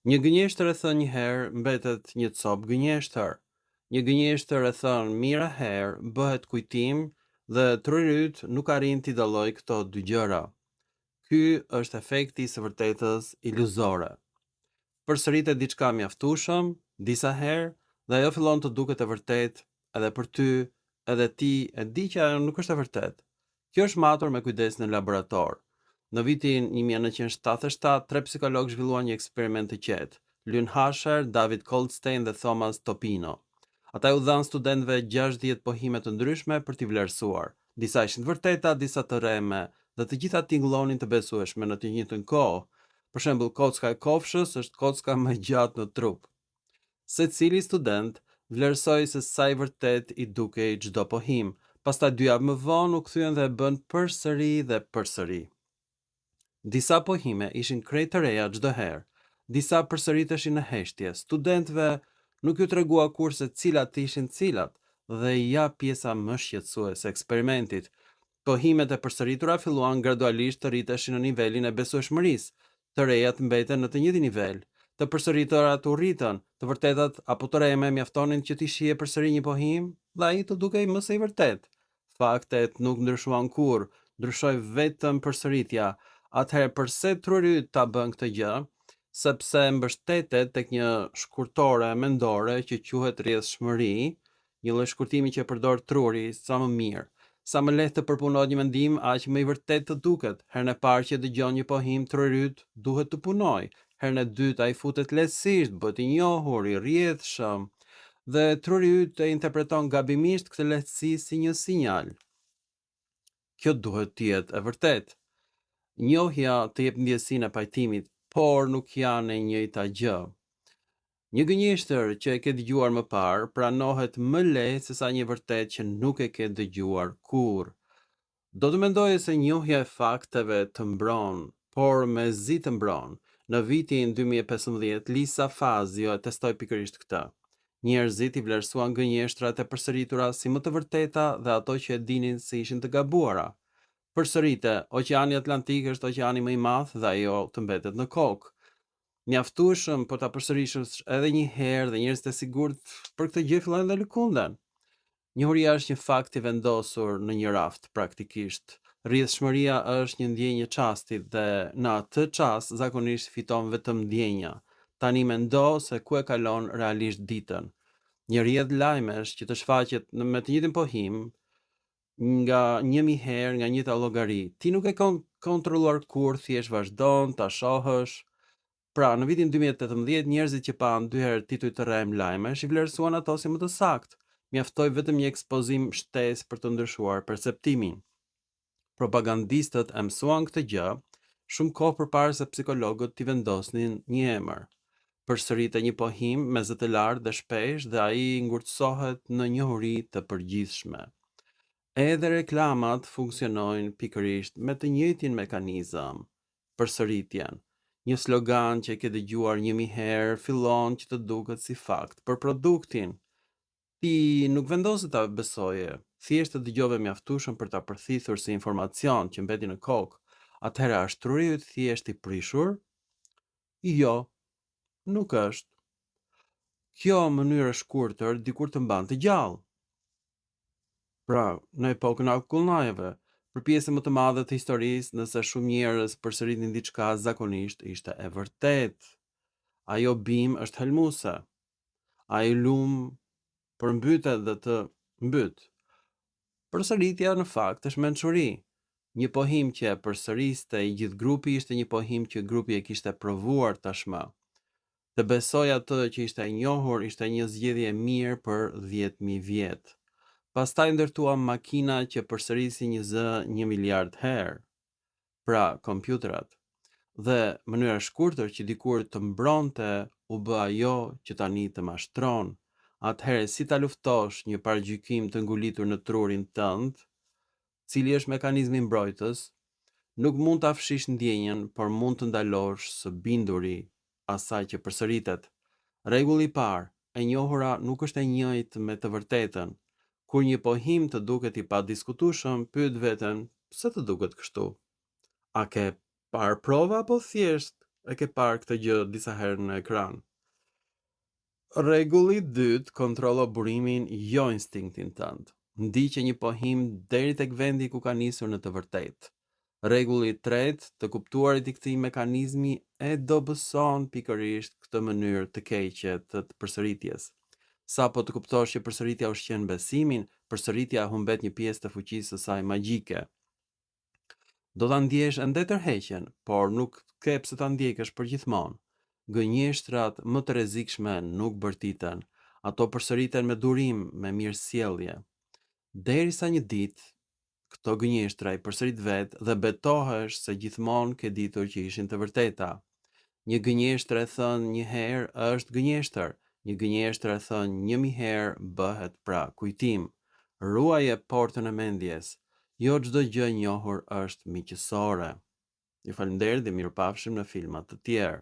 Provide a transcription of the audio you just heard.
Një gënjeshtër e thënë një herë mbetet një copë gënjeshtër. Një gënjeshtër e thënë mira herë bëhet kujtim dhe trurit nuk arrin t'i dalloj këto dy gjëra. Ky është efekti i së vërtetës iluzore. Përsëritet diçka mjaftueshëm disa herë dhe ajo fillon të duket e vërtetë edhe për ty, edhe ti e di që ajo nuk është e vërtetë. Kjo është matur me kujdes në laborator. Në vitin 1977, tre psikologë zhvilluan një eksperiment të qetë, Lynn Hasher, David Goldstein dhe Thomas Topino. Ata u dhanë studentëve 60 pohime të ndryshme për t'i vlerësuar. Disa ishin të vërteta, disa të rreme, dhe të gjitha tingëllonin të besueshme në të njëjtën kohë. Për shembull, kocka e kofshës është kocka më gjatë në trup. Secili student vlerësoi se sa i vërtet i dukej çdo pohim. Pastaj 2 javë më vonë u kthyen dhe e bën përsëri dhe përsëri. Disa pohime ishin krejt të reja çdo herë. Disa përsëriteshin në heshtje. Studentëve nuk ju tregua kurse cilat ishin cilat dhe ja pjesa më shqetësuese e eksperimentit. Pohimet e përsëritura filluan gradualisht të rriteshin në nivelin e besueshmërisë. Të rejat mbeten në të njëjtin nivel. Të përsëriturat u rritën, të vërtetat apo të reme mjaftonin që t'i shije përsëri një pohim dhe ai të dukej më së i vërtet. Faktet nuk ndryshuan kurrë, ndryshoi vetëm përsëritja. Atëherë pse trurit ta bën këtë gjë? Sepse mbështetet tek një shkurtore mendore që quhet rrjedhshmëri, një lloj shkurtimi që përdor truri sa më mirë. Sa më lehtë të përpunohet një mendim, aq më i vërtet të duket. Herën e parë që dëgjon një pohim, trurit duhet të punojë. Herën e dytë ai futet lehtësisht, bëhet i njohur, i rrjedhshëm, dhe truri yt e interpreton gabimisht këtë lehtësi si një sinjal. Kjo duhet të jetë e vërtetë. Njohja të jep ndjesinë e pajtimit, por nuk janë e njëjta gjë. Një gënjeshtër që e ke dëgjuar më parë pranohet më lehtë sesa një vërtet që nuk e ke dëgjuar kurrë. Do të mendoje se njohja e fakteve të mbron, por mezi të mbron. Në vitin 2015, Lisa Fazio e testoi pikërisht këtë. Njerëzit i vlerësuan gënjeshtrat e përsëritura si më të vërteta dhe ato që e dinin se ishin të gabuara. Përsërite, Oqeani Atlantik është oqeani më i madh dhe ajo të mbetet në kokë. Mjaftueshëm për ta përsërishësh edhe një herë dhe njerëzit e sigurt për këtë gjë fillojnë dhe lëkunden. Njohuria është një fakt i vendosur në një raft praktikisht. Rrjedhshmëria është një ndjenjë çasti dhe në atë çast zakonisht fiton vetëm ndjenja. Tani mendo se ku e kalon realisht ditën. Një rrjedh lajmesh që të shfaqet me të njëjtin pohim nga 1000 herë nga njëjta llogari. Ti nuk e kontrolluar kur, thjesht vazhdon ta shohësh. Pra, në vitin 2018 njerëzit që pan 2 herë tituj të rrem lajmesh i vlerësuan ato si më të saktë. Mjaftoi vetëm një ekspozim shtesë për të ndryshuar perceptimin. Propagandistët e mësuan këtë gjë shumë kohë përpara se psikologët t'i vendosnin një emër. Përsëritet një pohim me zë të lartë dhe shpesh dhe ai ngurtësohet në njohuri të përgjithshme. Edhe reklamat funksionojnë pikërisht me të njëjtin mekanizëm. Përsëritjen. Një slogan që e ke dëgjuar 1000 herë fillon që të duket si fakt për produktin. Ti nuk vendoset ta besoje, thjesht të dëgjove mjaftueshëm për ta përthithur si informacion që mbeti në kokë. Atëherë është truri yt thjesht i prishur? Jo, nuk është. Kjo mënyrë e shkurtër dikur të mban të gjallë. Pra, në epokën e akullnajeve, për pjesën më të madhe të historisë, nëse shumë njerëz përsëritin diçka zakonisht ishte e vërtetë. Ajo bim është helmuese. Ai lum përmbytet dhe të mbyt. Përsëritja në fakt është mençuri. Një pohim që e përsëriste i gjithë grupi ishte një pohim që grupi e kishte provuar tashmë. Të besoj atë që ishte e njohur ishte një zgjedhje e mirë për 10.000 vjet. Pastaj ndërtuam makina që përsërisi një zë 1 miliard herë. Pra, kompjuterat. Dhe mënyra e shkurtër që dikur të mbronte u bë ajo që tani të mashtron. Atëherë si ta luftosh një paragjykim të ngulitur në trurin tënd, cili është mekanizmi mbrojtës, nuk mund ta fshish ndjenjen, por mund të ndalosh së binduri asaj që përsëritet. Rregulli i parë, e njohura nuk është e njëjtë me të vërtetën. Kur një pohim të duket i padiskutueshëm, pyet veten, pse të duket kështu? A ke parë prova apo thjesht E ke parë këtë gjë disa herë në ekran. Rregulli i dytë, kontrollo burimin, jo instinktin tënd. Ndiqe një pohim deri tek vendi ku ka nisur në të vërtetë. Rregulli i tretë, të kuptuarit i këtij mekanizmi e dobëson pikërisht këtë mënyrë të keqe të përsëritjes. Sa po të kuptosh që përsëritja ushqen besimin, përsëritja humbet një pjesë të fuqisë së saj magjike. Do ta ndjesh ende tërheqjen, por nuk ke pse ta ndjekësh përgjithmonë. Gënjeshtrat më të rrezikshme nuk bërtiten, ato përsëriten me durim, me mirësjellje. Derisa një ditë këto gënjeshtra i përsërit vetë dhe betohesh se gjithmonë ke ditur që ishin të vërteta. Një gënjeshtër e thënë një herë është gënjeshtër, një gënjeshtër e thënë 1000 herë bëhet pra kujtim. Ruaje portën e mendjes. Jo çdo gjë e njohur është miqësore. Ju falenderoj dhe mirupafshim në filma të tjerë.